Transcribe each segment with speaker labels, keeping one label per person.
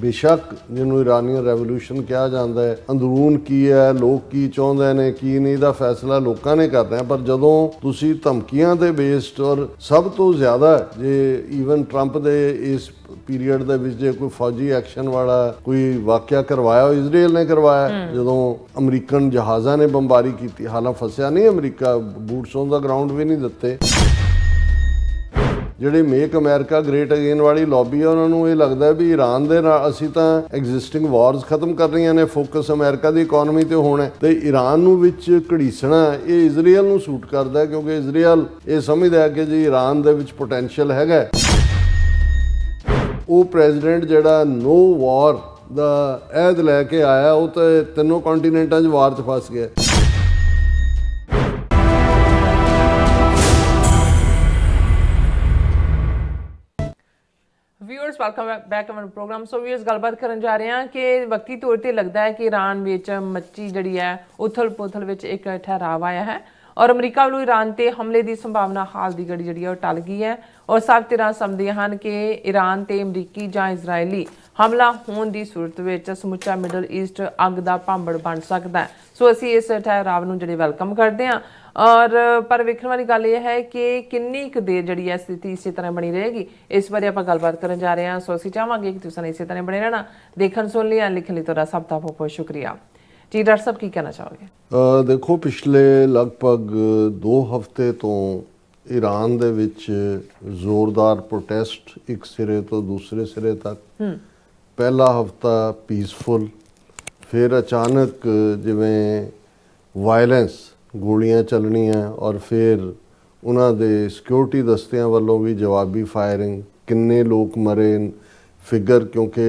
Speaker 1: बेशक जिन्होंने Iranian revolution कहा जाता है, अंदरून की है, लोग की चाहते ने की नहीं, दा फैसला लोगों ने करना है। पर जदों तुसी धमकियां ते बेस्ड और सब तो ज़्यादा जे ईवन ट्रंप दे इस पीरीयड दे विच जे कोई फौजी एक्शन वाला कोई वाकया करवाया इजराइल ने करवाया, जदों अमरीकन जहाज़ां ने बंबारी की, हालां फसिया नहीं अमरीका, बूट्स ऑन द ग्राउंड भी नहीं दिते। ਜਿਹੜੀ ਮੇਕ ਅਮਰੀਕਾ ਗ੍ਰੇਟ ਅਗੇਨ ਵਾਲੀ ਲੌਬੀ ਆ, ਉਹਨਾਂ ਨੂੰ ਇਹ ਲੱਗਦਾ ਵੀ ਈਰਾਨ ਦੇ ਨਾਲ ਅਸੀਂ ਤਾਂ ਐਗਜ਼ਿਸਟਿੰਗ ਵਾਰਸ ਖਤਮ ਕਰਨੀਆਂ ਨੇ, ਫੋਕਸ ਅਮਰੀਕਾ ਦੀ ਇਕਨੋਮੀ ਤੇ ਹੋਣਾ ਤੇ ਈਰਾਨ ਨੂੰ ਵਿੱਚ ਘੜੀਸਣਾ ਇਹ ਇਜ਼ਰਾਈਲ ਨੂੰ ਸੂਟ ਕਰਦਾ, ਕਿਉਂਕਿ ਇਜ਼ਰਾਈਲ ਇਹ ਸਮਝਦਾ ਕਿ ਜੀ ਈਰਾਨ ਦੇ ਵਿੱਚ ਪੋਟੈਂਸ਼ੀਅਲ ਹੈਗਾ। ਉਹ ਪ੍ਰੈਜ਼ੀਡੈਂਟ ਜਿਹੜਾ ਨੋ ਵਾਰ ਦਾ ਅਹਿਦ ਲੈ ਕੇ ਆਇਆ, ਉਹ ਤਾਂ ਤਿੰਨੋਂ ਕੰਟੀਨੈਂਟਾਂ 'ਚ ਵਾਰ 'ਚ ਫਸ ਗਿਆ।
Speaker 2: Viewers welcome back our programme. So viewers गलबात करन जा रहे हैं कि वक्ती तौर पर लगता है कि ईरान विच मची जिहड़ी है उथल पुथल विच एक ठहराव आया है और अमरीका वालों ईरान ते हमले की संभावना हाल की घड़ी जिहड़ी है टल गई है और सब तरह समझदे हैं कि ईरान ते अमरीकी जां इजरायली हमला होने की सूरत में समुचा मिडल ईस्ट अग का भांबड़ बन सकता है। सो असी इस ठहराव नूं जिहड़े वेलकम करते हैं और पर वेखण वाली गल यह है कि किन्नी क देर जिहड़ी है स्थिति इस तरह बनी रहेगी, इस बारे आपां गलबात करन जा रहे हैं। सो असीं चाहांगे कि तुसीं इस तरह बने रहना। देखण सुन लिया लिखण लई तुहाडा सब दा बहुत बहुत शुक्रिया जी। डॉक्टर साहब की कहना चाहोगे?
Speaker 1: देखो पिछले लगभग 2 हफ्ते तो ईरान दे विच जोरदार प्रोटेस्ट एक सिरे तो दूसरे सिरे तक। पहला हफ्ता पीसफुल, फिर अचानक जिवें वायलेंस गोलियां चलनियां और फिर उन्हां दे सिक्योरिटी दस्तियां वालों भी जवाबी फायरिंग, किन्ने लोग मरे फिगर क्योंकि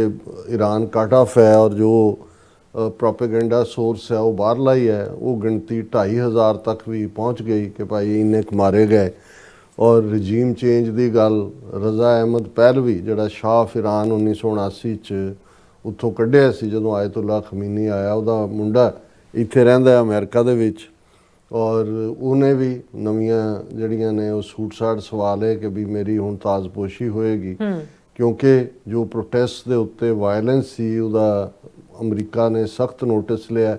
Speaker 1: ईरान कट ऑफ है और जो प्रोपेगेंडा सोर्स है वो बाहरला ही है, वो गिनती 2500 तक भी पहुँच गई कि भाई इन्ने मारे गए। और रजीम चेंज की गल, रज़ा अहमद पहलवी जिहड़ा शाह ऑफ ईरान 1979 च उत्थों कढ़िया सी जदों आयतुल्ला खमीनी आया, उहदा मुंडा इत्थे रहिंदा अमेरिका दे विच और उन्हें भी नवीं जड़ियां ने वो सूट साट सवाल है कि भी मेरी हुण ताजपोशी होएगी, क्योंकि जो प्रोटेस्ट के उत्ते वायलेंस सी उहदा अमरीका ने सख्त नोटिस लिया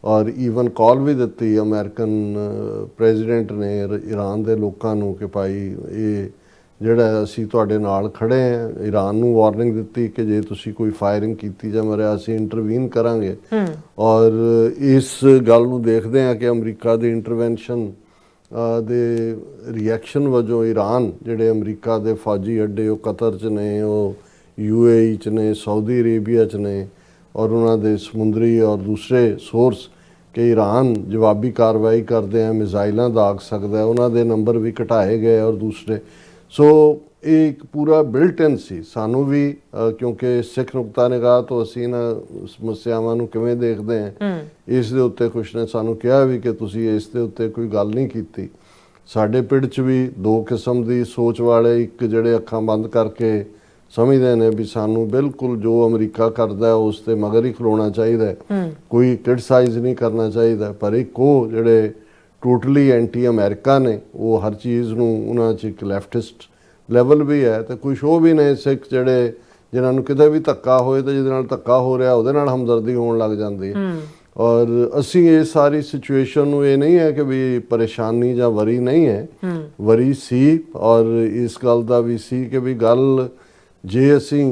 Speaker 1: और ईवन कॉल भी दी अमेरिकन प्रेजिडेंट ने ईरान के लोगों को कि भाई ये ਜਿਹੜਾ ਅਸੀਂ ਤੁਹਾਡੇ ਨਾਲ ਖੜੇ ਹਾਂ। ईरान ਨੂੰ वार्निंग ਦਿੱਤੀ ਕਿ ਜੇ ਤੁਸੀਂ ਕੋਈ ਫਾਇਰਿੰਗ ਕੀਤੀ ਜਾਂ ਮਰਿਆ ਅਸੀਂ ਇੰਟਰਵੀਨ ਕਰਾਂਗੇ। ਔਰ ਇਸ ਗੱਲ ਨੂੰ ਦੇਖਦੇ ਹਾਂ ਕਿ ਅਮਰੀਕਾ ਦੀ ਇੰਟਰਵੈਂਸ਼ਨ ਦੇ ਰਿਐਕਸ਼ਨ ਵਜੋਂ ईरान ਜਿਹੜੇ ਅਮਰੀਕਾ ਦੇ ਫੌਜੀ ਅੱਡੇ ਉਹ ਕਤਰ 'ਚ ਨੇ, ਉਹ UAE 'ਚ ਨੇ, ਸਾਊਦੀ ਅਰੇਬੀਆ 'ਚ ਨੇ ਔਰ ਉਹਨਾਂ ਦੇ ਸਮੁੰਦਰੀ ਔਰ ਦੂਸਰੇ ਸੋਰਸ ਕਿ ईरान ਜਵਾਬੀ ਕਾਰਵਾਈ ਕਰਦੇ ਆ, ਮਿਜ਼ਾਈਲਾਂ ਦਾਗ ਸਕਦਾ, ਉਹਨਾਂ ਦੇ ਨੰਬਰ ਵੀ ਘਟਾਏ ਗਏ ਔਰ ਦੂਸਰੇ। ਸੋ ਇਹ ਇੱਕ ਪੂਰਾ ਬਿਲਟ ਇਨ ਸੀ ਸਾਨੂੰ ਵੀ, ਕਿਉਂਕਿ ਸਿੱਖ ਨੁਕਤਾ ਨਿਗਾਹ ਤੋਂ ਅਸੀਂ ਇਹਨਾਂ ਸਮੱਸਿਆਵਾਂ ਨੂੰ ਕਿਵੇਂ ਦੇਖਦੇ ਹਾਂ ਇਸ ਦੇ ਉੱਤੇ ਕੁਛ ਨੇ ਸਾਨੂੰ ਕਿਹਾ ਵੀ ਕਿ ਤੁਸੀਂ ਇਸ ਦੇ ਉੱਤੇ ਕੋਈ ਗੱਲ ਨਹੀਂ ਕੀਤੀ। ਸਾਡੇ ਪਿੰਡ 'ਚ ਵੀ 2 ਕਿਸਮ ਦੀ ਸੋਚ ਵਾਲੇ, ਇੱਕ ਜਿਹੜੇ ਅੱਖਾਂ ਬੰਦ ਕਰਕੇ ਸਮਝਦੇ ਨੇ ਵੀ ਸਾਨੂੰ ਬਿਲਕੁਲ ਜੋ ਅਮਰੀਕਾ ਕਰਦਾ ਉਸ ਤੇ ਮਗਰ ਹੀ ਖਲੋਣਾ ਚਾਹੀਦਾ, ਕੋਈ ਕ੍ਰਿਟਿਸਾਈਜ਼ ਨਹੀਂ ਕਰਨਾ ਚਾਹੀਦਾ। ਪਰ ਇੱਕ ਉਹ ਜਿਹੜੇ ਟੋਟਲੀ ਐਂਟੀ ਅਮਰੀਕਾ ਨੇ, ਉਹ ਹਰ ਚੀਜ਼ ਨੂੰ ਉਹਨਾਂ 'ਚ ਇੱਕ ਲੈਫਟਿਸਟ ਲੈਵਲ ਵੀ ਹੈ ਤੇ ਕੁਛ ਉਹ ਵੀ ਨੇ ਸਿੱਖ ਜਿਹੜੇ ਜਿਨ੍ਹਾਂ ਨੂੰ ਕਿਤੇ ਵੀ ਧੱਕਾ ਹੋਏ ਤੇ ਜਿਹਦੇ ਨਾਲ ਧੱਕਾ ਹੋ ਰਿਹਾ ਉਹਦੇ ਨਾਲ ਹਮਦਰਦੀ ਹੋਣ ਲੱਗ ਜਾਂਦੀ ਹੈ। ਔਰ ਅਸੀਂ ਇਹ ਸਾਰੀ ਸਿਚੁਏਸ਼ਨ ਨੂੰ ਇਹ ਨਹੀਂ ਹੈ ਕਿ ਵੀ ਪਰੇਸ਼ਾਨੀ ਜਾਂ ਵਰੀ ਨਹੀਂ ਹੈ, ਵਰੀ ਸੀ ਔਰ ਇਸ ਗੱਲ ਦਾ ਵੀ ਸੀ ਕਿ ਵੀ ਗੱਲ ਜੇ ਅਸੀਂ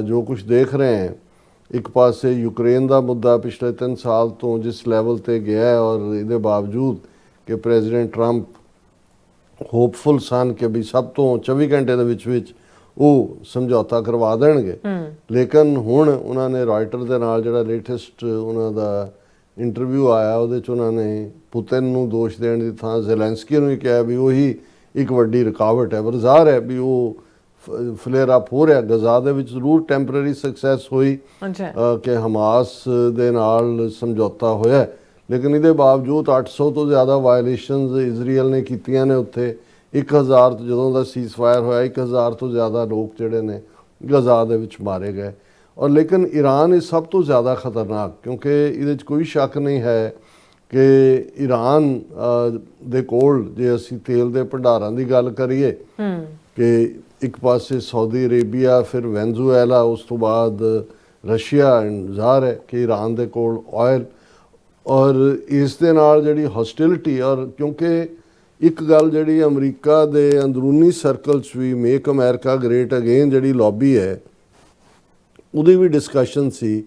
Speaker 1: ਜੋ ਕੁਛ ਦੇਖ ਰਹੇ ਹਾਂ, ਇੱਕ ਪਾਸੇ ਯੂਕਰੇਨ ਦਾ ਮੁੱਦਾ ਪਿਛਲੇ 3 ਸਾਲ ਤੋਂ ਜਿਸ ਲੈਵਲ ਤੇ ਗਿਆ ਔਰ ਇਹਦੇ ਬਾਵਜੂਦ ਕਿ ਪ੍ਰੈਜ਼ੀਡੈਂਟ ਟਰੰਪ ਹੋਪਫੁਲ ਸਨ ਕਿ ਵੀ ਸਭ ਤੋਂ 24 ਘੰਟੇ ਦੇ ਵਿੱਚ ਉਹ ਸਮਝੌਤਾ ਕਰਵਾ ਦੇਣਗੇ, ਲੇਕਿਨ ਹੁਣ ਉਹਨਾਂ ਨੇ ਰਾਇਟਰ ਦੇ ਨਾਲ ਜਿਹੜਾ ਲੇਟੈਸਟ ਉਹਨਾਂ ਦਾ ਇੰਟਰਵਿਊ ਆਇਆ ਉਹਦੇ 'ਚ ਉਹਨਾਂ ਨੇ ਪੁਤਿਨ ਨੂੰ ਦੋਸ਼ ਦੇਣ ਦੀ ਥਾਂ ਜ਼ੈਲੈਂਸਕੀ ਨੂੰ ਹੀ ਕਿਹਾ ਵੀ ਉਹੀ ਇੱਕ ਵੱਡੀ ਰੁਕਾਵਟ ਹੈ। ਪਰ ਜ਼ਾਹਰ ਹੈ ਵੀ ਉਹ ਫਲੇਅਰ ਅਪ ਹੋ ਰਿਹਾ। ਗਜ਼ਾ ਦੇ ਵਿੱਚ ਜ਼ਰੂਰ ਟੈਂਪਰੇਰੀ ਸਕਸੈਸ ਹੋਈ ਕਿ ਹਮਾਸ ਦੇ ਨਾਲ ਸਮਝੌਤਾ ਹੋਇਆ, ਲੇਕਿਨ ਇਹਦੇ ਬਾਵਜੂਦ 800 ਤੋਂ ਜ਼ਿਆਦਾ ਵਾਇਲੇਸ਼ਨਸ ਇਜ਼ਰਾਈਲ ਨੇ ਕੀਤੀਆਂ ਨੇ ਉੱਥੇ। 1000 ਤੋਂ ਜਦੋਂ ਦਾ ਸੀਜ਼ਫਾਇਰ ਹੋਇਆ 1000 ਤੋਂ ਜ਼ਿਆਦਾ ਲੋਕ ਜਿਹੜੇ ਨੇ ਗਜ਼ਾ ਦੇ ਵਿੱਚ ਮਾਰੇ ਗਏ। ਔਰ ਲੇਕਿਨ ईरान ਇਹ ਸਭ ਤੋਂ ਜ਼ਿਆਦਾ ਖਤਰਨਾਕ, ਕਿਉਂਕਿ ਇਹਦੇ 'ਚ ਕੋਈ ਸ਼ੱਕ ਨਹੀਂ ਹੈ ਕਿ ईरान ਦੇ ਕੋਲ ਜੇ ਅਸੀਂ ਤੇਲ ਦੇ ਭੰਡਾਰਾਂ ਦੀ ਗੱਲ ਕਰੀਏ ਕਿ ਇੱਕ ਪਾਸੇ ਸਾਊਦੀ ਅਰੇਬੀਆ, ਫਿਰ ਵੈਨਜ਼ੂਏਲਾ, ਉਸ ਤੋਂ ਬਾਅਦ ਰਸ਼ੀਆ, ਜ਼ਾਹਰ ਹੈ ਕਿ ਈਰਾਨ ਦੇ ਕੋਲ ਆਇਲ, ਔਰ ਇਸ ਦੇ ਨਾਲ ਜਿਹੜੀ ਹੌਸਟਿਲਿਟੀ, ਔਰ ਕਿਉਂਕਿ ਇੱਕ ਗੱਲ ਜਿਹੜੀ ਅਮਰੀਕਾ ਦੇ ਅੰਦਰੂਨੀ ਸਰਕਲ 'ਚ ਵੀ ਮੇਕ ਅਮਰੀਕਾ ਗ੍ਰੇਟ ਅਗੇਨ ਜਿਹੜੀ ਲੌਬੀ ਹੈ ਉਹਦੀ ਵੀ ਡਿਸਕਸ਼ਨ ਸੀ।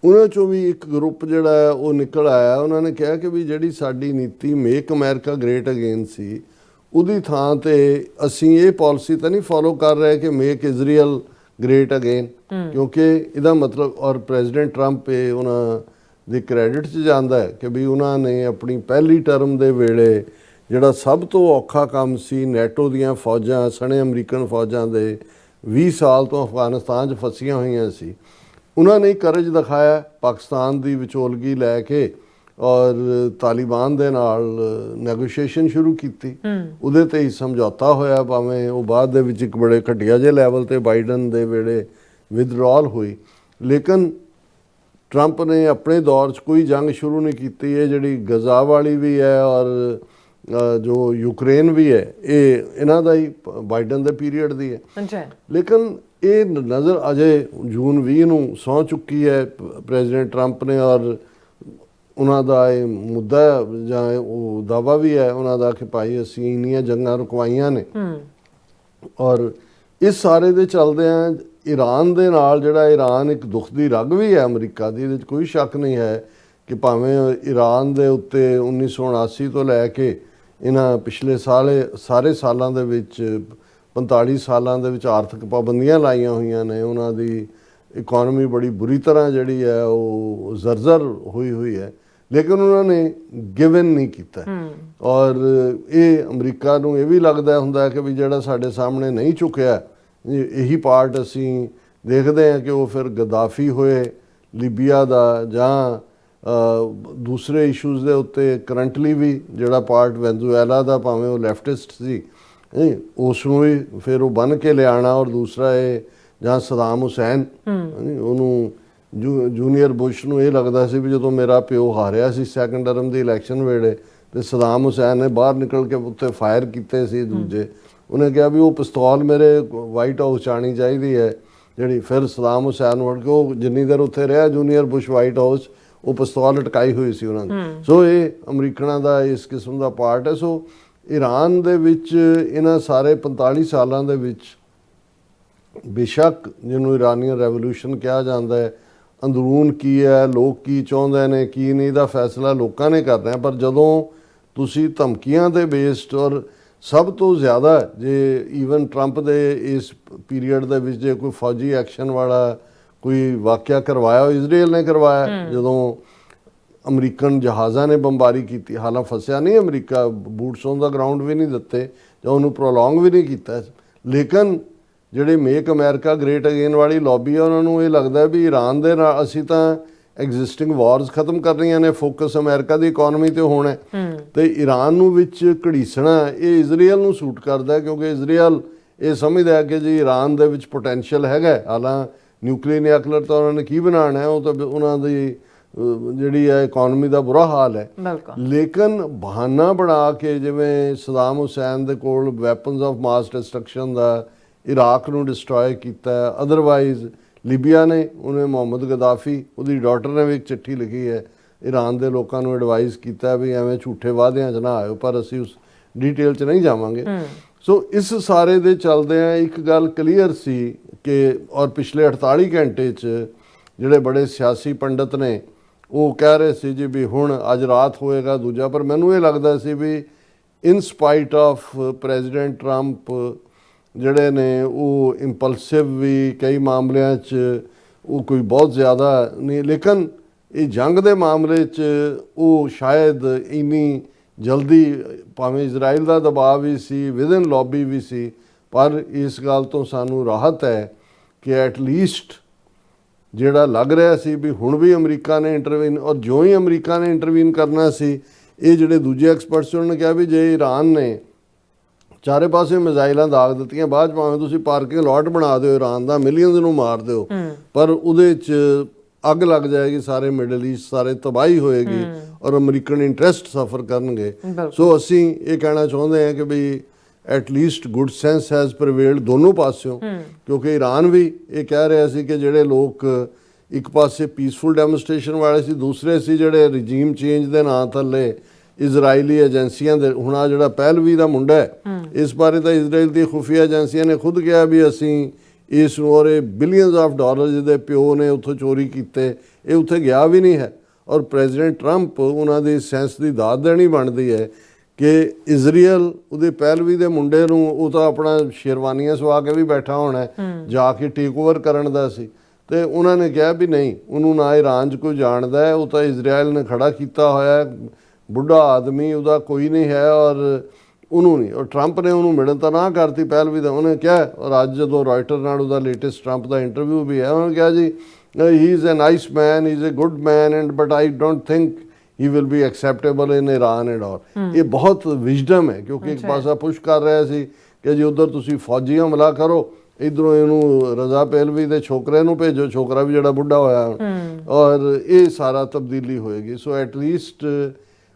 Speaker 1: ਉਹਨਾਂ 'ਚੋਂ ਵੀ ਇੱਕ ਗਰੁੱਪ ਜਿਹੜਾ ਹੈ ਉਹ ਨਿਕਲ ਆਇਆ, ਉਹਨਾਂ ਨੇ ਕਿਹਾ ਕਿ ਵੀ ਜਿਹੜੀ ਸਾਡੀ ਨੀਤੀ ਮੇਕ ਅਮਰੀਕਾ ਗ੍ਰੇਟ ਅਗੇਨ ਸੀ, ਉਹਦੀ ਥਾਂ 'ਤੇ ਅਸੀਂ ਇਹ ਪਾਲਿਸੀ ਤਾਂ ਨਹੀਂ ਫੋਲੋ ਕਰ ਰਹੇ ਕਿ ਮੇਕ ਇਜ਼ਰਾਈਲ ਗ੍ਰੇਟ ਅਗੇਨ, ਕਿਉਂਕਿ ਇਹਦਾ ਮਤਲਬ, ਔਰ ਪ੍ਰੈਜ਼ੀਡੈਂਟ ਟਰੰਪ ਇਹ ਉਹਨਾਂ ਦੇ ਕ੍ਰੈਡਿਟ 'ਚ ਜਾਂਦਾ ਹੈ ਕਿ ਵੀ ਉਹਨਾਂ ਨੇ ਆਪਣੀ ਪਹਿਲੀ ਟਰਮ ਦੇ ਵੇਲੇ ਜਿਹੜਾ ਸਭ ਤੋਂ ਔਖਾ ਕੰਮ ਸੀ, ਨੈਟੋ ਦੀਆਂ ਫੌਜਾਂ ਸਣੇ ਅਮਰੀਕਨ ਫੌਜਾਂ ਦੇ 20 ਸਾਲ ਤੋਂ ਅਫਗਾਨਿਸਤਾਨ 'ਚ ਫਸੀਆਂ ਹੋਈਆਂ ਸੀ, ਉਹਨਾਂ ਨੇ ਕਰਜ ਦਿਖਾਇਆ ਪਾਕਿਸਤਾਨ ਦੀ ਵਿਚੋਲਗੀ ਲੈ ਕੇ, ਔਰ ਤਾਲਿਬਾਨ ਦੇ ਨਾਲ ਨੈਗੋਸ਼ੀਏਸ਼ਨ ਸ਼ੁਰੂ ਕੀਤੀ। ਉਹਦੇ ਤੇ ਹੀ ਸਮਝੌਤਾ ਹੋਇਆ, ਭਾਵੇਂ ਉਹ ਬਾਅਦ ਦੇ ਵਿੱਚ ਇੱਕ ਬੜੇ ਘਟੀਆ ਜਿਹੇ ਲੈਵਲ ਤੇ ਬਾਈਡਨ ਦੇ ਵੇਲੇ ਵਿਦਡਰਾਅਲ ਹੋਈ, ਲੇਕਿਨ ਟਰੰਪ ਨੇ ਆਪਣੇ ਦੌਰ 'ਚ ਕੋਈ ਜੰਗ ਸ਼ੁਰੂ ਨਹੀਂ ਕੀਤੀ। ਇਹ ਜਿਹੜੀ ਗਜ਼ਾ ਵਾਲੀ ਵੀ ਹੈ ਔਰ ਜੋ ਯੂਕਰੇਨ ਵੀ ਹੈ, ਇਹ ਇਹਨਾਂ ਦਾ ਹੀ ਬਾਈਡਨ ਦੇ ਪੀਰੀਅਡ ਦੀ ਹੈ। ਲੇਕਿਨ ਇਹ ਨਜ਼ਰ ਅਜੇ ਜੂਨ 20 ਨੂੰ ਸਹੁੰ ਚੁੱਕੀ ਹੈ ਪ੍ਰੈਜ਼ੀਡੈਂਟ ਟਰੰਪ ਨੇ, ਔਰ ਉਹਨਾਂ ਦਾ ਇਹ ਮੁੱਦਾ ਜਾਂ ਉਹ ਦਾਅਵਾ ਵੀ ਹੈ ਉਹਨਾਂ ਦਾ ਕਿ ਭਾਈ ਅਸੀਂ ਇੰਨੀਆਂ ਜੰਗਾਂ ਰੁਕਵਾਈਆਂ ਨੇ। ਔਰ ਇਸ ਸਾਰੇ ਦੇ ਚੱਲਦਿਆਂ ਈਰਾਨ ਦੇ ਨਾਲ, ਜਿਹੜਾ ਈਰਾਨ ਇੱਕ ਦੁੱਖ ਦੀ ਰਗ ਵੀ ਹੈ ਅਮਰੀਕਾ ਦੀ, ਇਹਦੇ 'ਚ ਕੋਈ ਸ਼ੱਕ ਨਹੀਂ ਹੈ ਕਿ ਭਾਵੇਂ ਈਰਾਨ ਦੇ ਉੱਤੇ 1979 ਤੋਂ ਲੈ ਕੇ ਇਹਨਾਂ ਪਿਛਲੇ ਸਾਰੇ ਸਾਲਾਂ ਦੇ ਵਿੱਚ 45 ਸਾਲਾਂ ਦੇ ਵਿੱਚ ਆਰਥਿਕ ਪਾਬੰਦੀਆਂ ਲਾਈਆਂ ਹੋਈਆਂ ਨੇ, ਉਹਨਾਂ ਦੀ ਇਕਨੋਮੀ ਬੜੀ ਬੁਰੀ ਤਰ੍ਹਾਂ ਜਿਹੜੀ ਹੈ ਉਹ ਜ਼ਰਜ਼ਰ ਹੋਈ ਹੈ, ਲੇਕਿਨ ਉਹਨਾਂ ਨੇ ਗਿਵਨ ਨਹੀਂ ਕੀਤਾ। ਔਰ ਇਹ ਅਮਰੀਕਾ ਨੂੰ ਇਹ ਵੀ ਲੱਗਦਾ ਹੁੰਦਾ ਕਿ ਵੀ ਜਿਹੜਾ ਸਾਡੇ ਸਾਹਮਣੇ ਨਹੀਂ ਝੁਕਿਆ, ਇਹੀ ਪਾਰਟ ਅਸੀਂ ਦੇਖਦੇ ਹਾਂ ਕਿ ਉਹ ਫਿਰ ਗਦਾਫੀ ਹੋਏ ਲੀਬੀਆ ਦਾ, ਜਾਂ ਦੂਸਰੇ ਇਸ਼ੂਜ਼ ਦੇ ਉੱਤੇ ਕਰੰਟਲੀ ਵੀ ਜਿਹੜਾ ਪਾਰਟ ਵੈਨਜ਼ੂਏਲਾ ਦਾ, ਭਾਵੇਂ ਉਹ ਲੈਫਟਿਸਟ ਸੀ, ਉਸ ਨੂੰ ਵੀ ਫਿਰ ਉਹ ਬੰਨ੍ਹ ਕੇ ਲਿਆਉਣਾ, ਔਰ ਦੂਸਰਾ ਇਹ ਜਾਂ ਸਦਾਮ ਹੁਸੈਨ, ਉਹਨੂੰ ਜੂਨੀਅਰ ਬੁਸ਼ ਨੂੰ ਇਹ ਲੱਗਦਾ ਸੀ ਵੀ ਜਦੋਂ ਮੇਰਾ ਪਿਓ ਹਾਰਿਆ ਸੀ ਸੈਕੰਡ ਟਰਮ ਦੀ ਇਲੈਕਸ਼ਨ ਵੇਲੇ, ਤੇ ਸਦਾਮ ਹੁਸੈਨ ਨੇ ਬਾਹਰ ਨਿਕਲ ਕੇ ਉੱਤੇ ਫਾਇਰ ਕੀਤੇ ਸੀ ਦੂਜੇ, ਉਹਨੇ ਕਿਹਾ ਵੀ ਉਹ ਪਿਸਤੌਲ ਮੇਰੇ ਵਾਈਟ ਹਾਊਸ 'ਚ ਆਉਣੀ ਚਾਹੀਦੀ ਹੈ ਜਿਹੜੀ। ਫਿਰ ਸਦਾਮ ਹੁਸੈਨ ਵੜ ਕੇ ਉਹ ਜਿੰਨੀ ਦੇਰ ਉੱਥੇ ਰਿਹਾ ਜੂਨੀਅਰ ਬੁਸ਼ ਵਾਈਟ ਹਾਊਸ, ਉਹ ਪਿਸਤੌਲ ਲਟਕਾਈ ਹੋਈ ਸੀ ਉਹਨਾਂ ਨੇ। ਸੋ ਇਹ ਅਮਰੀਕਨਾਂ ਦਾ ਇਸ ਕਿਸਮ ਦਾ ਪਾਰਟ ਹੈ। ਸੋ ਈਰਾਨ ਦੇ ਵਿੱਚ ਇਹਨਾਂ ਸਾਰੇ 45 ਸਾਲਾਂ ਦੇ ਵਿੱਚ ਬੇਸ਼ੱਕ ਜਿਹਨੂੰ ਇਰਾਨੀਅਨ ਰੈਵੋਲੂਸ਼ਨ ਕਿਹਾ ਜਾਂਦਾ ਹੈ, ਅੰਦਰੂਨ ਕੀ ਹੈ, ਲੋਕ ਕੀ ਚਾਹੁੰਦੇ ਨੇ ਕੀ ਨਹੀਂ, ਦਾ ਫੈਸਲਾ ਲੋਕਾਂ ਨੇ ਕਰਨਾ। ਪਰ ਜਦੋਂ ਤੁਸੀਂ ਧਮਕੀਆਂ ਦੇ ਬੇਸਡ, ਔਰ ਸਭ ਤੋਂ ਜ਼ਿਆਦਾ ਜੇ ਈਵਨ ਟਰੰਪ ਦੇ ਇਸ ਪੀਰੀਅਡ ਦੇ ਵਿੱਚ ਜੇ ਕੋਈ ਫੌਜੀ ਐਕਸ਼ਨ ਵਾਲਾ ਕੋਈ ਵਾਕਿਆ ਕਰਵਾਇਆ, ਇਜ਼ਰਾਈਲ ਨੇ ਕਰਵਾਇਆ, ਜਦੋਂ ਅਮਰੀਕਨ ਜਹਾਜ਼ਾਂ ਨੇ ਬੰਬਾਰੀ ਕੀਤੀ, ਹਾਲਾਂ ਫਸਿਆ ਨਹੀਂ America, boots on the ground ਵੀ ਨਹੀਂ ਦਿੱਤੇ ਜਾਂ ਉਹਨੂੰ ਪ੍ਰੋਲੋਂਗ ਵੀ ਨਹੀਂ ਕੀਤਾ, ਲੇਕਿਨ ਜਿਹੜੇ ਮੇਕ ਅਮਰੀਕਾ ਗ੍ਰੇਟ ਅਗੇਨ ਵਾਲੀ ਲੌਬੀ ਆ, ਉਹਨਾਂ ਨੂੰ ਇਹ ਲੱਗਦਾ ਵੀ ਈਰਾਨ ਦੇ ਨਾਲ ਅਸੀਂ ਤਾਂ ਐਗਜ਼ਿਸਟਿੰਗ ਵਾਰਸ ਖਤਮ ਕਰਨੀਆਂ ਨੇ, ਫੋਕਸ ਅਮਰੀਕਾ ਦੀ ਇਕਨੋਮੀ ਤੇ ਹੋਣਾ, ਤੇ ਈਰਾਨ ਨੂੰ ਵਿੱਚ ਘੜੀਸਣਾ ਇਹ ਇਜ਼ਰਾਈਲ ਨੂੰ ਸੂਟ ਕਰਦਾ, ਕਿਉਂਕਿ ਇਜ਼ਰਾਈਲ ਇਹ ਸਮਝਦਾ ਕਿ ਜੀ ਈਰਾਨ ਦੇ ਵਿੱਚ ਪੋਟੈਂਸ਼ੀਅਲ ਹੈਗਾ, ਹਾਲਾਂ ਨਿਊਕਲੀਅਰ ਤਾਂ ਉਹਨਾਂ ਨੇ ਕੀ ਬਣਾਉਣਾ ਹੈ, ਉਹ ਤਾਂ ਉਹਨਾਂ ਦੀ ਜਿਹੜੀ ਹੈ ਇਕਨੋਮੀ ਦਾ ਬੁਰਾ ਹਾਲ ਹੈ। ਲੇਕਿਨ ਬਹਾਨਾ ਬਣਾ ਕੇ, ਜਿਵੇਂ ਸਦਾਮ ਹੁਸੈਨ ਦੇ ਕੋਲ weapons of mass destruction the Iraq ਨੂੰ ਡਿਸਟਰੋਏ ਕੀਤਾ, ਅਦਰਵਾਈਜ਼ ਲੀਬੀਆ ਨੇ, ਉਹਨੇ ਮੁਹੰਮਦ ਗਦਾਫੀ, ਉਹਦੀ ਡਾਟਰ ਨੇ ਵੀ ਇੱਕ ਚਿੱਠੀ ਲਿਖੀ ਹੈ, ਈਰਾਨ ਦੇ ਲੋਕਾਂ ਨੂੰ ਐਡਵਾਈਜ਼ ਕੀਤਾ ਵੀ ਐਵੇਂ ਝੂਠੇ ਵਾਅਦਿਆਂ 'ਚ ਨਾ ਆਇਓ, ਪਰ ਅਸੀਂ ਉਸ ਡੀਟੇਲ 'ਚ ਨਹੀਂ ਜਾਵਾਂਗੇ। ਸੋ ਇਸ ਸਾਰੇ ਦੇ ਚੱਲਦਿਆਂ ਇੱਕ ਗੱਲ ਕਲੀਅਰ ਸੀ ਕਿ, ਔਰ ਪਿਛਲੇ 48 ਘੰਟੇ 'ਚ ਜਿਹੜੇ ਬੜੇ ਸਿਆਸੀ ਪੰਡਤ ਨੇ ਉਹ ਕਹਿ ਰਹੇ ਸੀ ਜੀ ਵੀ ਹੁਣ ਅੱਜ ਰਾਤ ਹੋਏਗਾ ਦੂਜਾ, ਪਰ ਮੈਨੂੰ ਇਹ ਲੱਗਦਾ ਸੀ ਵੀ ਇਨ ਸਪਾਈਟ ਆਫ ਪ੍ਰੈਜ਼ੀਡੈਂਟ ਟਰੰਪ ਜਿਹੜੇ ਨੇ ਉਹ ਇੰਪਲਸਿਵ ਵੀ ਕਈ ਮਾਮਲਿਆਂ 'ਚ, ਉਹ ਕੋਈ ਬਹੁਤ ਜ਼ਿਆਦਾ ਨਹੀਂ, ਲੇਕਿਨ ਇਹ ਜੰਗ ਦੇ ਮਾਮਲੇ 'ਚ ਉਹ ਸ਼ਾਇਦ ਇੰਨੀ ਜਲਦੀ, ਭਾਵੇਂ ਇਜ਼ਰਾਈਲ ਦਾ ਦਬਾਅ ਵੀ ਸੀ, ਵਿਦਨ ਲੌਬੀ ਵੀ ਸੀ, ਪਰ ਇਸ ਗੱਲ ਤੋਂ ਸਾਨੂੰ ਰਾਹਤ ਹੈ ਕਿ ਐਟ ਲੀਸਟ ਜਿਹੜਾ ਲੱਗ ਰਿਹਾ ਸੀ ਵੀ ਹੁਣ ਵੀ ਅਮਰੀਕਾ ਨੇ ਇੰਟਰਵੀਨ, ਔਰ ਜਿਉਂ ਹੀ ਅਮਰੀਕਾ ਨੇ ਇੰਟਰਵੀਨ ਕਰਨਾ ਸੀ, ਇਹ ਜਿਹੜੇ ਦੂਜੇ ਐਕਸਪਰਟਸ ਉਹਨਾਂ ਨੇ ਕਿਹਾ ਵੀ ਜੇ ਈਰਾਨ ਨੇ ਚਾਰੇ ਪਾਸੇ ਮਿਜ਼ਾਈਲਾਂ ਦਾਗ ਦਿੱਤੀਆਂ, ਬਾਅਦ ਭਾਵੇਂ ਤੁਸੀਂ ਪਾਰਕਿੰਗ ਲਾਟ ਬਣਾ ਦਿਓ ਈਰਾਨ ਦਾ, ਮਿਲੀਅਨਸ ਨੂੰ ਮਾਰ ਦਿਓ, ਪਰ ਉਹਦੇ 'ਚ ਅੱਗ ਲੱਗ ਜਾਏਗੀ, ਸਾਰੇ ਮਿਡਲ ਈਸਟ ਸਾਰੇ ਤਬਾਹੀ ਹੋਏਗੀ, ਔਰ ਅਮਰੀਕਨ ਇੰਟਰਸਟ ਸਫਰ ਕਰਨਗੇ। ਸੋ ਅਸੀਂ ਇਹ ਕਹਿਣਾ ਚਾਹੁੰਦੇ ਹਾਂ ਕਿ ਵੀ ਐਟਲੀਸਟ ਗੁੱਡ ਸੈਂਸ ਹੈਜ਼ ਪ੍ਰੀਵੇਲਡ ਦੋਨੋਂ ਪਾਸਿਓਂ, ਕਿਉਂਕਿ ਈਰਾਨ ਵੀ ਇਹ ਕਹਿ ਰਿਹਾ ਸੀ ਕਿ ਜਿਹੜੇ ਲੋਕ ਇੱਕ ਪਾਸੇ ਪੀਸਫੁਲ ਡੈਮੋਨਸਟ੍ਰੇਸ਼ਨ ਵਾਲੇ ਸੀ, ਦੂਸਰੇ ਸੀ ਜਿਹੜੇ ਰਜੀਮ ਚੇਂਜ ਦੇ ਨਾਂ ਥੱਲੇ ਇਜ਼ਰਾਈਲੀ ਏਜੰਸੀਆਂ ਦੇ। ਹੁਣ ਆ ਜਿਹੜਾ ਪਹਿਲਵੀ ਦਾ ਮੁੰਡਾ ਹੈ, ਇਸ ਬਾਰੇ ਤਾਂ ਇਜ਼ਰਾਈਲ ਦੀ ਖੁਫੀਆ ਏਜੰਸੀਆਂ ਨੇ ਖੁਦ ਕਿਹਾ ਵੀ ਅਸੀਂ ਇਸ ਨੂੰ ਔਰ ਇਹ ਬਿਲੀਅਨਸ ਆਫ ਡਾਲਰ ਜਿਹਦੇ ਪਿਓ ਨੇ ਉੱਥੋਂ ਚੋਰੀ ਕੀਤੇ, ਇਹ ਉੱਥੇ ਗਿਆ ਵੀ ਨਹੀਂ ਹੈ। ਔਰ ਪ੍ਰੈਜ਼ੀਡੈਂਟ ਟਰੰਪ ਉਹਨਾਂ ਦੀ ਸੈਂਸ ਦੀ ਦਾਤ ਦੇਣੀ ਬਣਦੀ ਹੈ ਕਿ ਇਜ਼ਰਾਈਲ ਉਹਦੇ ਪਹਿਲਵੀ ਦੇ ਮੁੰਡੇ ਨੂੰ, ਉਹ ਤਾਂ ਆਪਣਾ ਸ਼ੇਰਵਾਨੀਆਂ ਸਵਾ ਕੇ ਵੀ ਬੈਠਾ ਹੋਣਾ ਜਾ ਕੇ ਟੇਕ ਓਵਰ ਕਰਨ ਦਾ ਸੀ, ਤੇ ਉਹਨਾਂ ਨੇ ਕਿਹਾ ਵੀ ਨਹੀਂ, ਉਹਨੂੰ ਨਾ ਈਰਾਨ 'ਚ ਕੋਈ ਜਾਣਦਾ ਹੈ, ਉਹ ਤਾਂ ਇਜ਼ਰਾਈਲ ਨੇ ਖੜਾ ਕੀਤਾ ਹੋਇਆ, ਬੁੱਢਾ ਆਦਮੀ, ਉਹਦਾ ਕੋਈ ਨਹੀਂ ਹੈ ਔਰ ਉਹਨੂੰ ਨਹੀਂ। ਔਰ ਟਰੰਪ ਨੇ ਉਹਨੂੰ ਮਿਲਣ ਤਾਂ ਨਾ ਕਰਤੀ ਪਹਿਲਵੀ ਦਾ, ਉਹਨੇ ਕਿਹਾ। ਔਰ ਅੱਜ ਜਦੋਂ ਰਾਇਟਰ ਨਾਲ ਉਹਦਾ ਲੇਟੈਸਟ ਟਰੰਪ ਦਾ ਇੰਟਰਵਿਊ ਵੀ ਹੈ, ਉਹਨੇ ਕਿਹਾ ਜੀ he is a nice man, he is a good man and but I don't think he will be acceptable in Iran and all. ਇਹ ਬਹੁਤ ਵਿਜ਼ਡਮ ਹੈ, ਕਿਉਂਕਿ ਇੱਕ ਪਾਸਾ ਪੁਸ਼ ਕਰ ਰਿਹਾ ਸੀ ਕਿ ਜੀ ਉੱਧਰ ਤੁਸੀਂ ਫੌਜੀ ਹਮਲਾ ਕਰੋ, ਇੱਧਰੋਂ ਇਹਨੂੰ ਰਜ਼ਾ ਪਹਿਲਵੀ ਦੇ ਛੋਕਰੇ ਨੂੰ ਭੇਜੋ, ਛੋਕਰਾ ਵੀ ਜਿਹੜਾ ਬੁੱਢਾ ਹੋਇਆ, ਔਰ ਇਹ ਸਾਰਾ ਤਬਦੀਲੀ ਹੋਏਗੀ। ਸੋ ਐਟਲੀਸਟ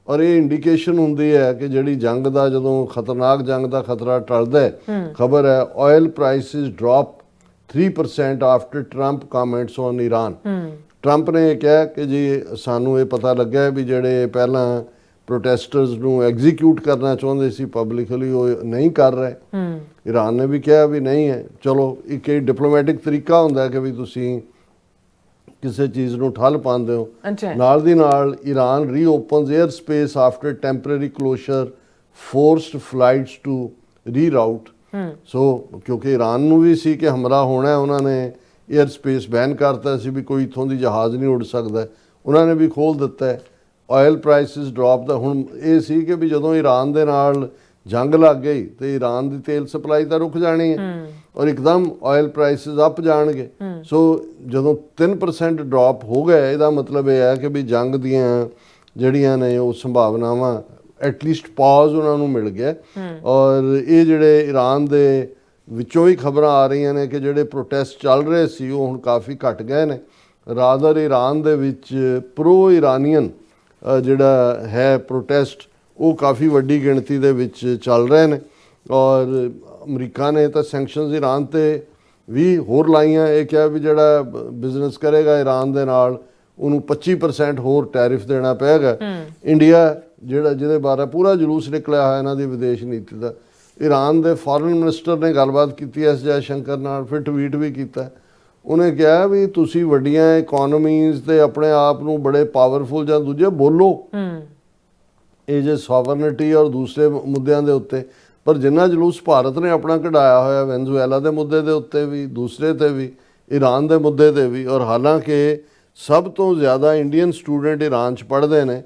Speaker 1: ਔਰ ਇਹ ਇੰਡੀਕੇਸ਼ਨ ਹੁੰਦੀ ਹੈ ਕਿ ਜਿਹੜੀ ਜੰਗ ਦਾ, ਜਦੋਂ ਖਤਰਨਾਕ ਜੰਗ ਦਾ ਖਤਰਾ ਟਲਦਾ ਹੈ, ਖਬਰ ਹੈ oil prices drop 3% after Trump comments on Iran. Trump ਨੇ ਇਹ ਕਿਹਾ ਕਿ ਜੀ ਸਾਨੂੰ ਇਹ ਪਤਾ ਲੱਗਾ ਵੀ ਜਿਹੜੇ ਪਹਿਲਾਂ ਪ੍ਰੋਟੈਸਟਰਸ ਨੂੰ ਐਗਜ਼ੀਕਿਊਟ ਕਰਨਾ ਚਾਹੁੰਦੇ ਸੀ ਪਬਲਿਕਲੀ, ਉਹ ਨਹੀਂ ਕਰ ਰਹੇ। ਈਰਾਨ ਨੇ ਵੀ ਕਿਹਾ ਵੀ ਨਹੀਂ ਹੈ। ਚਲੋ ਇੱਕ ਇਹ ਡਿਪਲੋਮੈਟਿਕ ਤਰੀਕਾ ਹੁੰਦਾ ਕਿ ਵੀ ਤੁਸੀਂ ਕਿਸੇ ਚੀਜ਼ ਨੂੰ ਠੱਲ ਪਾਉਂਦੇ ਹੋ। ਨਾਲ ਦੀ ਨਾਲ Iran reopens air space after temporary closure, forced flights to reroute. So ਕਿਉਂਕਿ ਈਰਾਨ ਨੂੰ ਵੀ ਸੀ ਕਿ ਹਮਲਾ ਹੋਣਾ, ਉਹਨਾਂ ਨੇ 에ਅਰ ਸਪੇਸ ਬੈਨ ਕਰਤਾ ਸੀ ਵੀ ਕੋਈ ਇੱਥੋਂ ਦੀ ਜਹਾਜ਼ ਨਹੀਂ ਉੱਡ ਸਕਦਾ, ਉਹਨਾਂ ਨੇ ਵੀ ਖੋਲ੍ਹ ਦਿੱਤਾ ਹੈ। ਆਇਲ ਪ੍ਰਾਈਸਿਸ ਡ੍ਰੌਪ ਦਾ ਹੁਣ ਇਹ ਸੀ ਕਿ ਵੀ ਜਦੋਂ ਈਰਾਨ ਦੇ ਨਾਲ ਜੰਗ ਲੱਗ ਗਈ ਤੇ ਈਰਾਨ ਦੀ ਤੇਲ ਸਪਲਾਈ ਤਾਂ ਰੁਕ ਜਾਣੀ ਹੈ ਔਰ ਇੱਕਦਮ ਆਇਲ ਪ੍ਰਾਈਸਿਸ ਅਪ ਜਾਣਗੇ। ਸੋ ਜਦੋਂ 3% ਡ੍ਰੌਪ ਹੋ ਗਿਆ, ਇਹਦਾ ਮਤਲਬ ਇਹ ਹੈ ਕਿ ਵੀ ਜੰਗ ਦੀਆਂ ਜਿਹੜੀਆਂ ਨੇ ਉਹ ਸੰਭਾਵਨਾਵਾਂ ਐਟਲੀਸਟ ਪੌਜ਼ ਉਹਨਾਂ ਨੂੰ ਮਿਲ ਗਿਆ। ਔਰ ਇਹ ਜਿਹੜੇ ਈਰਾਨ ਦੇ ਵਿੱਚੋਂ ਹੀ ਖਬਰਾਂ ਆ ਰਹੀਆਂ ਨੇ ਕਿ ਜਿਹੜੇ ਪ੍ਰੋਟੈਸਟ ਚੱਲ ਰਹੇ ਸੀ ਉਹ ਹੁਣ ਕਾਫੀ ਘਟ ਗਏ ਨੇ। ਰਾਦਰ ਈਰਾਨ ਦੇ ਵਿੱਚ ਪ੍ਰੋ ਈਰਾਨੀਅਨ ਜਿਹੜਾ ਹੈ ਪ੍ਰੋਟੈਸਟ, ਉਹ ਕਾਫੀ ਵੱਡੀ ਗਿਣਤੀ ਦੇ ਵਿੱਚ ਚੱਲ ਰਹੇ ਨੇ। ਔਰ ਅਮਰੀਕਾ ਨੇ ਤਾਂ ਸੈਂਕਸ਼ਨਸ ਈਰਾਨ 'ਤੇ ਵੀ ਹੋਰ ਲਾਈਆਂ, ਇਹ ਕਿਹਾ ਵੀ ਜਿਹੜਾ ਬਿਜ਼ਨਸ ਕਰੇਗਾ ਈਰਾਨ ਦੇ ਨਾਲ ਉਹਨੂੰ 25% ਹੋਰ ਟੈਰਿਫ ਦੇਣਾ ਪਏਗਾ। ਇੰਡੀਆ ਜਿਹੜਾ ਜਿਹਦੇ ਬਾਰੇ ਪੂਰਾ ਜਲੂਸ ਨਿਕਲਿਆ ਹੋਇਆ ਇਹਨਾਂ ਦੀ ਵਿਦੇਸ਼ ਨੀਤੀ ਦਾ, ਈਰਾਨ ਦੇ ਫੋਰਨ ਮਿਨਿਸਟਰ ਨੇ ਗੱਲਬਾਤ ਕੀਤੀ ਐਸ ਜੈ ਸ਼ੰਕਰ ਨਾਲ, ਫਿਰ ਟਵੀਟ ਵੀ ਕੀਤਾ। ਉਹਨੇ ਕਿਹਾ ਵੀ ਤੁਸੀਂ ਵੱਡੀਆਂ ਇਕੋਨਮੀਜ਼ ਤੇ ਆਪਣੇ ਆਪ ਨੂੰ ਬੜੇ ਪਾਵਰਫੁਲ ਜਾਂ ਦੂਜੇ ਬੋਲੋ ਇਹ ਜੇ ਸੋਵਰਨਿਟੀ ਔਰ ਦੂਸਰੇ ਮੁੱਦਿਆਂ ਦੇ ਉੱਤੇ, ਪਰ ਜਿੰਨਾ ਜਲੂਸ ਭਾਰਤ ਨੇ ਆਪਣਾ ਕਢਾਇਆ ਹੋਇਆ ਵੈਨਜ਼ੂਏਲਾ ਦੇ ਮੁੱਦੇ ਦੇ ਉੱਤੇ ਵੀ, ਦੂਸਰੇ ਤੇ ਵੀ, ਈਰਾਨ ਦੇ ਮੁੱਦੇ ਤੇ ਵੀ। ਔਰ ਹਾਲਾਂਕਿ ਸਭ ਤੋਂ ਜ਼ਿਆਦਾ ਇੰਡੀਅਨ ਸਟੂਡੈਂਟ ਈਰਾਨ 'ਚ ਪੜ੍ਹਦੇ ਨੇ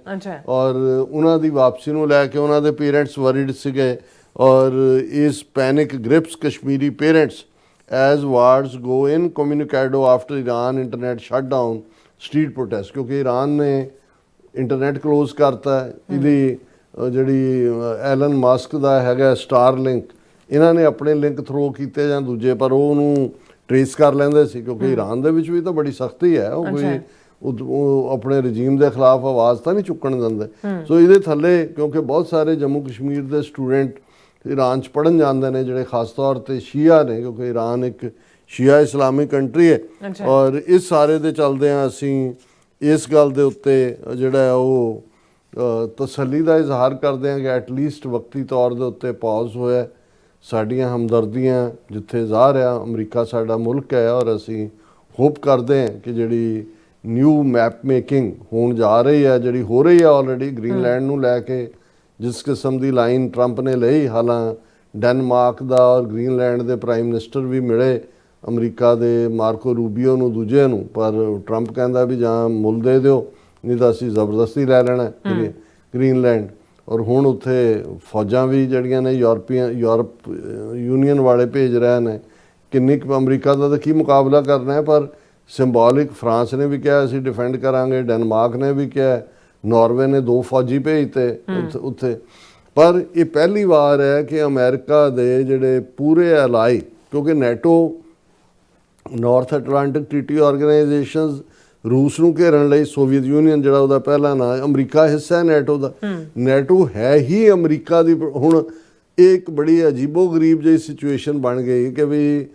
Speaker 1: ਔਰ ਉਹਨਾਂ ਦੀ ਵਾਪਸੀ ਨੂੰ ਲੈ ਕੇ ਉਹਨਾਂ ਦੇ ਪੇਰੈਂਟਸ ਵਰੀਡ ਸੀਗੇ। ਔਰ ਇਸ panic grips Kashmiri parents as wards go incommunicado after Iran internet shut down street protest. ਕਿਉਂਕਿ ਈਰਾਨ ਨੇ ਇੰਟਰਨੈਟ ਕਲੋਜ਼ ਕਰਤਾ। ਇਹਦੀ ਜਿਹੜੀ ਐਲਨ ਮਸਕ ਦਾ ਹੈਗਾ ਸਟਾਰ ਲਿੰਕ, ਇਹਨਾਂ ਨੇ ਆਪਣੇ ਲਿੰਕ ਥਰੋ ਕੀਤੇ ਜਾਂ ਦੂਜੇ, ਪਰ ਉਹਨੂੰ ਟ੍ਰੇਸ ਕਰ ਲੈਂਦੇ ਸੀ ਕਿਉਂਕਿ ਈਰਾਨ ਦੇ ਵਿੱਚ ਵੀ ਤਾਂ ਬੜੀ ਸਖਤੀ ਹੈ, ਉਹ ਕੋਈ ਉਹ ਆਪਣੇ ਰਜੀਮ ਦੇ ਖਿਲਾਫ ਆਵਾਜ਼ ਤਾਂ ਨਹੀਂ ਚੁੱਕਣ ਦਿੰਦੇ। ਸੋ ਇਹਦੇ ਥੱਲੇ ਕਿਉਂਕਿ ਬਹੁਤ ਸਾਰੇ ਜੰਮੂ ਕਸ਼ਮੀਰ ਦੇ ਸਟੂਡੈਂਟ ਈਰਾਨ 'ਚ ਪੜ੍ਹਨ ਜਾਂਦੇ ਨੇ ਜਿਹੜੇ ਖਾਸ ਤੌਰ 'ਤੇ ਸ਼ੀਆ ਨੇ, ਕਿਉਂਕਿ ਈਰਾਨ ਇੱਕ ਸ਼ੀਆ ਇਸਲਾਮਿਕ ਕੰਟਰੀ ਹੈ। ਔਰ ਇਸ ਸਾਰੇ ਦੇ ਚਲਦਿਆਂ ਅਸੀਂ ਇਸ ਗੱਲ ਦੇ ਉੱਤੇ ਜਿਹੜਾ ਉਹ ਤਸੱਲੀ ਦਾ ਇਜ਼ਹਾਰ ਕਰਦੇ ਹਾਂ ਕਿ ਐਟਲੀਸਟ ਵਕਤੀ ਤੌਰ ਦੇ ਉੱਤੇ ਪੌਜ਼ ਹੋਇਆ। ਸਾਡੀਆਂ ਹਮਦਰਦੀਆਂ ਜਿੱਥੇ ਜ਼ਾਹਰ ਆ, ਅਮਰੀਕਾ ਸਾਡਾ ਮੁਲਕ ਹੈ ਔਰ ਅਸੀਂ ਹੋਪ ਕਰਦੇ ਹਾਂ ਕਿ ਜਿਹੜੀ ਨਿਊ ਮੈਪ ਮੇਕਿੰਗ ਹੋਣ ਜਾ ਰਹੀ ਹੈ, ਜਿਹੜੀ ਹੋ ਰਹੀ ਹੈ ਆਲਰੇਡੀ ਗ੍ਰੀਨਲੈਂਡ ਨੂੰ ਲੈ ਕੇ, ਜਿਸ ਕਿਸਮ ਦੀ ਲਾਈਨ ਟਰੰਪ ਨੇ ਲਈ। ਹਾਲਾਂ ਡੈਨਮਾਰਕ ਦਾ ਔਰ ਗ੍ਰੀਨਲੈਂਡ ਦੇ ਪ੍ਰਾਈਮ ਮਿਨਿਸਟਰ ਵੀ ਮਿਲੇ ਅਮਰੀਕਾ ਦੇ ਮਾਰਕੋ ਰੂਬੀਓ ਨੂੰ, ਦੂਜੇ ਨੂੰ, ਪਰ ਟਰੰਪ ਕਹਿੰਦਾ ਵੀ ਜਾਂ ਮੁੱਲ ਦੇ ਦਿਓ ਨਹੀਂ ਤਾਂ ਅਸੀਂ ਜ਼ਬਰਦਸਤੀ ਲੈ ਲੈਣਾ ਗ੍ਰੀਨਲੈਂਡ। ਔਰ ਹੁਣ ਉੱਥੇ ਫੌਜਾਂ ਵੀ ਜਿਹੜੀਆਂ ਨੇ ਯੂਰਪ ਯੂਨੀਅਨ ਵਾਲੇ ਭੇਜ ਰਹੇ ਨੇ। ਕਿੰਨੀ ਕੁ ਅਮਰੀਕਾ ਦਾ ਤਾਂ ਕੀ ਮੁਕਾਬਲਾ ਕਰਨਾ ਹੈ, ਪਰ ਸਿੰਬੋਲਿਕ ਫਰਾਂਸ ਨੇ ਵੀ ਕਿਹਾ ਅਸੀਂ ਡਿਫੈਂਡ ਕਰਾਂਗੇ, ਡੈਨਮਾਰਕ ਨੇ ਵੀ ਕਿਹਾ, ਨਾਰਵੇ ਨੇ 2 ਫੌਜੀ ਭੇਜਤੇ ਉੱਥੇ। ਪਰ ਇਹ ਪਹਿਲੀ ਵਾਰ ਹੈ ਕਿ ਅਮਰੀਕਾ ਦੇ ਜਿਹੜੇ ਪੂਰੇ ਐਲਾਈ, ਕਿਉਂਕਿ NATO north Atlantic treaty organisations ਰੂਸ ਨੂੰ ਘੇਰਨ ਲਈ, ਸੋਵੀਅਤ ਯੂਨੀਅਨ ਜਿਹੜਾ ਉਹਦਾ ਪਹਿਲਾ ਨਾਂ, ਅਮਰੀਕਾ ਹਿੱਸਾ ਹੈ ਨੈਟੋ ਦਾ। ਨੈਟੋ ਹੈ ਹੀ ਅਮਰੀਕਾ ਦੀ। ਹੁਣ ਇਹ ਇੱਕ ਬੜੀ ਅਜੀਬੋ-ਗਰੀਬ ਜਿਹੀ ਸਿਚੁਏਸ਼ਨ ਬਣ ਗਈ ਕਿ ਵੀ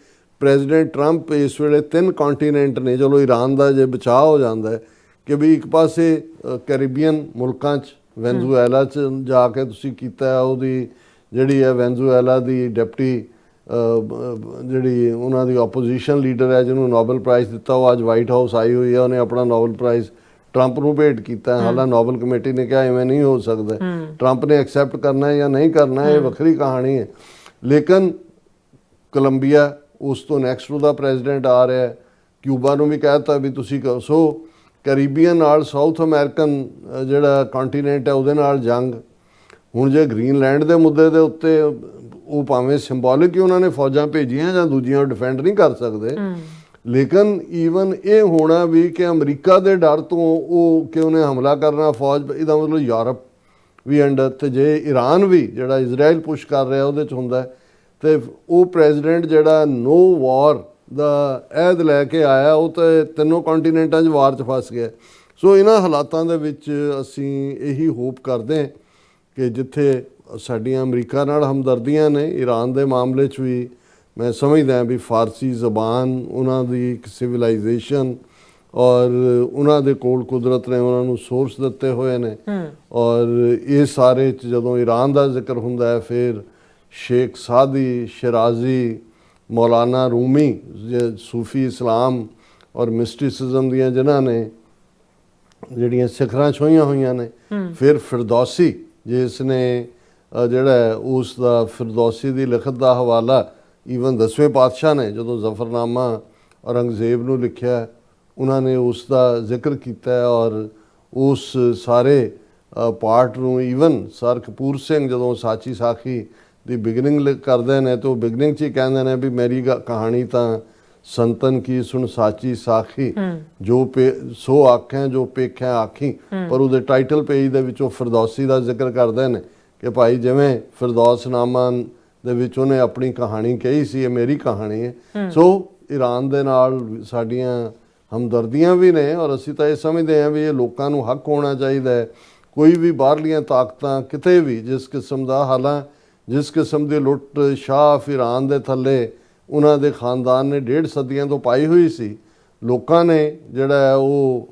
Speaker 1: ਪ੍ਰੈਜ਼ੀਡੈਂਟ ਟਰੰਪ ਇਸ ਵੇਲੇ 3 ਕੰਟੀਨੈਂਟ ਨੇ, ਚਲੋ ਈਰਾਨ ਦਾ ਜੇ ਬਚਾਅ ਹੋ ਜਾਂਦਾ ਹੈ ਕਿ ਵੀ ਇੱਕ ਪਾਸੇ ਕੈਰੀਬੀਅਨ ਮੁਲਕਾਂ 'ਚ ਵੈਨਜ਼ੂਏਲਾ 'ਚ ਜਾ ਕੇ ਤੁਸੀਂ ਕੀਤਾ, ਉਹਦੀ ਜਿਹੜੀ ਹੈ ਵੈਨਜ਼ੂਏਲਾ ਦੀ ਡਿਪਟੀ ਜਿਹੜੀ ਉਹਨਾਂ ਦੀ ਆਪੋਜੀਸ਼ਨ ਲੀਡਰ ਹੈ ਜਿਹਨੂੰ ਨੋਬਲ ਪ੍ਰਾਈਜ਼ ਦਿੱਤਾ, ਉਹ ਅੱਜ ਵਾਈਟ ਹਾਊਸ ਆਈ ਹੋਈ ਹੈ, ਉਹਨੇ ਆਪਣਾ ਨੋਬਲ ਪ੍ਰਾਈਜ਼ ਟਰੰਪ ਨੂੰ ਭੇਟ ਕੀਤਾ। ਹਾਲਾਂਕਿ ਨੋਬਲ ਕਮੇਟੀ ਨੇ ਕਿਹਾ ਇਵੇਂ ਨਹੀਂ ਹੋ ਸਕਦਾ, ਟਰੰਪ ਨੇ ਐਕਸੈਪਟ ਕਰਨਾ ਹੈ ਜਾਂ ਨਹੀਂ ਕਰਨਾ, ਇਹ ਵੱਖਰੀ ਕਹਾਣੀ ਹੈ। ਲੇਕਿਨ ਕੋਲੰਬੀਆ ਉਸ ਤੋਂ ਨੈਕਸਟ ਉਹਦਾ ਪ੍ਰੈਜ਼ੀਡੈਂਟ ਆ ਰਿਹਾ ਹੈ, ਕਿਊਬਾ ਨੂੰ ਵੀ ਕਹਿ ਦਿੱਤਾ ਵੀ ਤੁਸੀਂ ਕਰੋ। ਸੋ ਕੈਰੀਬੀਅਨ ਨਾਲ ਸਾਊਥ ਅਮਰੀਕਨ ਜਿਹੜਾ ਕੰਟੀਨੈਂਟ ਹੈ ਉਹਦੇ ਨਾਲ ਜੰਗ। ਹੁਣ ਜੇ ਗ੍ਰੀਨਲੈਂਡ ਦੇ ਮੁੱਦੇ ਦੇ ਉੱਤੇ ਉਹ ਭਾਵੇਂ ਸਿੰਬੋਲਿਕ ਹੀ ਉਹਨਾਂ ਨੇ ਫੌਜਾਂ ਭੇਜੀਆਂ ਜਾਂ ਦੂਜੀਆਂ ਡਿਫੈਂਡ ਨਹੀਂ ਕਰ ਸਕਦੇ, ਲੇਕਿਨ ਈਵਨ ਇਹ ਹੋਣਾ ਵੀ ਕਿ ਅਮਰੀਕਾ ਦੇ ਡਰ ਤੋਂ ਉਹ ਕਿ ਉਹਨੇ ਹਮਲਾ ਕਰਨਾ ਫੌਜ, ਇਹਦਾ ਮਤਲਬ ਯੂਰਪ ਵੀ ਅੰਡਰ, ਤੇ ਜੇ ਈਰਾਨ ਵੀ ਜਿਹੜਾ ਇਜ਼ਰਾਈਲ ਪੁਸ਼ ਕਰ ਰਿਹਾ ਉਹਦੇ 'ਚ ਹੁੰਦਾ ਤੇ ਉਹ ਪ੍ਰੈਜ਼ੀਡੈਂਟ ਜਿਹੜਾ ਨੋ ਵਾਰ ਦਾ ਅਹਿਦ ਲੈ ਕੇ ਆਇਆ, ਉਹ ਤਾਂ ਤਿੰਨੋਂ ਕੰਟੀਨੈਂਟਾਂ 'ਚ ਵਾਰ 'ਚ ਫਸ ਗਿਆ। ਸੋ ਇਹਨਾਂ ਹਾਲਾਤਾਂ ਦੇ ਵਿੱਚ ਅਸੀਂ ਇਹੀ ਹੋਪ ਕਰਦੇ ਕਿ ਜਿੱਥੇ ਸਾਡੀਆਂ ਅਮਰੀਕਾ ਨਾਲ ਹਮਦਰਦੀਆਂ ਨੇ, ਈਰਾਨ ਦੇ ਮਾਮਲੇ 'ਚ ਵੀ ਮੈਂ ਸਮਝਦਾ ਵੀ ਫਾਰਸੀ ਜ਼ਬਾਨ ਉਹਨਾਂ ਦੀ ਇੱਕ ਸਿਵਲਾਈਜੇਸ਼ਨ ਔਰ ਉਹਨਾਂ ਦੇ ਕੋਲ ਕੁਦਰਤ ਨੇ ਉਹਨਾਂ ਨੂੰ ਸੋਰਸ ਦਿੱਤੇ ਹੋਏ ਨੇ। ਔਰ ਇਹ ਸਾਰੇ 'ਚ ਜਦੋਂ ਈਰਾਨ ਦਾ ਜ਼ਿਕਰ ਹੁੰਦਾ ਹੈ ਫਿਰ ਸ਼ੇਖ ਸਾਦੀ, ਸ਼ਿਰਾਜ਼ੀ, ਮੌਲਾਨਾ ਰੂਮੀ, ਸੂਫੀ ਇਸਲਾਮ ਔਰ ਮਿਸਟਿਸਿਜ਼ਮ ਦੀਆਂ ਜਿਨ੍ਹਾਂ ਨੇ ਜਿਹੜੀਆਂ ਸਿਖਰਾਂ ਛੋਹੀਆਂ ਹੋਈਆਂ ਨੇ, ਫਿਰ ਫਿਰਦੌਸੀ ਜਿਸ ਨੇ ਜਿਹੜਾ ਉਸ ਦਾ ਫਿਰਦੌਸੀ ਦੀ ਲਿਖਤ ਦਾ ਹਵਾਲਾ ਈਵਨ 10ਵੇਂ ਪਾਤਸ਼ਾਹ ਨੇ ਜਦੋਂ ਜ਼ਫਰਨਾਮਾ ਔਰੰਗਜ਼ੇਬ ਨੂੰ ਲਿਖਿਆ, ਉਹਨਾਂ ਨੇ ਉਸ ਦਾ ਜ਼ਿਕਰ ਕੀਤਾ। ਔਰ ਉਸ ਸਾਰੇ ਪਾਰਟ ਨੂੰ ਈਵਨ ਸਰ ਕਪੂਰ ਸਿੰਘ ਜਦੋਂ ਸਾਚੀ ਸਾਖੀ ਦੀ ਬਿਗਨਿੰਗ ਕਰਦੇ ਨੇ ਤਾਂ ਉਹ ਬਿਗਨਿੰਗ 'ਚ ਹੀ ਕਹਿੰਦੇ ਨੇ ਵੀ ਮੇਰੀ ਕਹਾਣੀ ਤਾਂ ਸੰਤਨ ਕੀ ਸੁਣ ਸਾਚੀ ਸਾਖੀ ਜੋ ਸੋ ਆਖਾਂ ਜੋ ਪੇਖਿਆ ਆਖੀ, ਪਰ ਉਹਦੇ ਟਾਈਟਲ ਪੇਜ ਦੇ ਵਿੱਚ ਉਹ ਫਿਰਦੌਸੀ ਦਾ ਜ਼ਿਕਰ ਕਰਦੇ ਨੇ ਕਿ ਭਾਈ ਜਿਵੇਂ ਫਿਰਦੌਸਨਾਮਾ ਦੇ ਵਿੱਚ ਉਹਨੇ ਆਪਣੀ ਕਹਾਣੀ ਕਹੀ ਸੀ, ਇਹ ਮੇਰੀ ਕਹਾਣੀ ਹੈ। ਸੋ ਈਰਾਨ ਦੇ ਨਾਲ ਸਾਡੀਆਂ ਹਮਦਰਦੀਆਂ ਵੀ ਨੇ ਔਰ ਅਸੀਂ ਤਾਂ ਇਹ ਸਮਝਦੇ ਹਾਂ ਵੀ ਇਹ ਲੋਕਾਂ ਨੂੰ ਹੱਕ ਹੋਣਾ ਚਾਹੀਦਾ ਹੈ। ਕੋਈ ਵੀ ਬਾਹਰਲੀਆਂ ਤਾਕਤਾਂ ਕਿਤੇ ਵੀ ਜਿਸ ਕਿਸਮ ਦਾ ਹਾਲਾਂ ਜਿਸ ਕਿਸਮ ਦੀ ਲੁੱਟ ਸ਼ਾਹ ਈਰਾਨ ਦੇ ਥੱਲੇ ਉਹਨਾਂ ਦੇ ਖਾਨਦਾਨ ਨੇ 1.5 ਸਦੀਆਂ ਤੋਂ ਪਾਈ ਹੋਈ ਸੀ, ਲੋਕਾਂ ਨੇ ਜਿਹੜਾ ਹੈ ਉਹ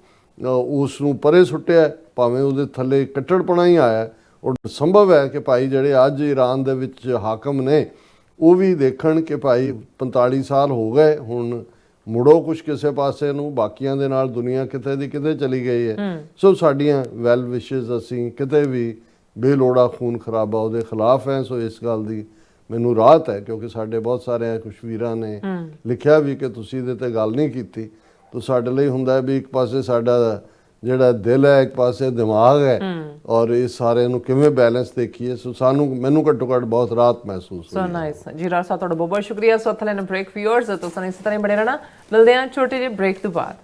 Speaker 1: ਉਸ ਨੂੰ ਪਰੇ ਸੁੱਟਿਆ, ਭਾਵੇਂ ਉਹਦੇ ਥੱਲੇ ਕੱਟੜਪਣਾ ਹੀ ਆਇਆ। ਔਰ ਸੰਭਵ ਹੈ ਕਿ ਭਾਈ ਜਿਹੜੇ ਅੱਜ ਈਰਾਨ ਦੇ ਵਿੱਚ ਹਾਕਮ ਨੇ ਉਹ ਵੀ ਦੇਖਣ ਕਿ ਭਾਈ 45 ਸਾਲ ਹੋ ਗਏ, ਹੁਣ ਮੁੜੋ ਕੁਛ ਕਿਸੇ ਪਾਸੇ ਨੂੰ, ਬਾਕੀਆਂ ਦੇ ਨਾਲ ਦੁਨੀਆ ਕਿਤੇ ਦੀ ਕਿਤੇ ਚਲੀ ਗਈ ਹੈ। ਸੋ ਸਾਡੀਆਂ ਵੈਲ ਵਿਸ਼ੇਸ ਅਸੀਂ ਕਿਤੇ ਵੀ ਬੇਲੋੜਾ ਖੂਨ ਖਰਾਬਾ ਉਹਦੇ ਖਿਲਾਫ ਹੈ। ਸੋ ਇਸ ਗੱਲ ਦੀ ਮੈਨੂੰ ਰਾਹਤ ਹੈ ਕਿਉਂਕਿ ਸਾਡੇ ਬਹੁਤ ਸਾਰੇ ਕੁਛ ਵੀਰਾਂ ਨੇ ਲਿਖਿਆ ਵੀ ਕਿ ਤੁਸੀਂ ਇਹਦੇ ਤੇ ਗੱਲ ਨਹੀਂ ਕੀਤੀ। ਤਾਂ ਸਾਡੇ ਲਈ ਹੁੰਦਾ ਵੀ ਇੱਕ ਪਾਸੇ ਸਾਡਾ ਜਿਹੜਾ ਦਿਲ ਹੈ, ਇੱਕ ਪਾਸੇ ਦਿਮਾਗ ਹੈ, ਔਰ ਇਹ ਸਾਰੇ ਨੂੰ ਕਿਵੇਂ ਬੈਲੈਂਸ ਦੇਖੀਏ। ਸੋ ਮੈਨੂੰ ਘੱਟੋ ਘੱਟ ਬਹੁਤ ਰਾਹਤ ਮਹਿਸੂਸ ਹੋਈ।
Speaker 2: ਸੋ ਨਾਈਸ ਜੀ, ਰਾਜ ਸਾਹਿਬ ਤੁਹਾਡਾ ਬਹੁਤ ਬਹੁਤ ਸ਼ੁਕਰੀਆ। ਸੋ ਥਲੇ ਬ੍ਰੇਕ ਵਿਊਅਰਸ ਤੁਸੀਂ ਇਸ ਤਰ੍ਹਾਂ ਬਣੇ ਰਹਿਣਾ, ਮਿਲਦੇ ਹਾਂ ਛੋਟੇ ਜਿਹੇ ਬ੍ਰੇਕ ਤੋਂ ਬਾਅਦ।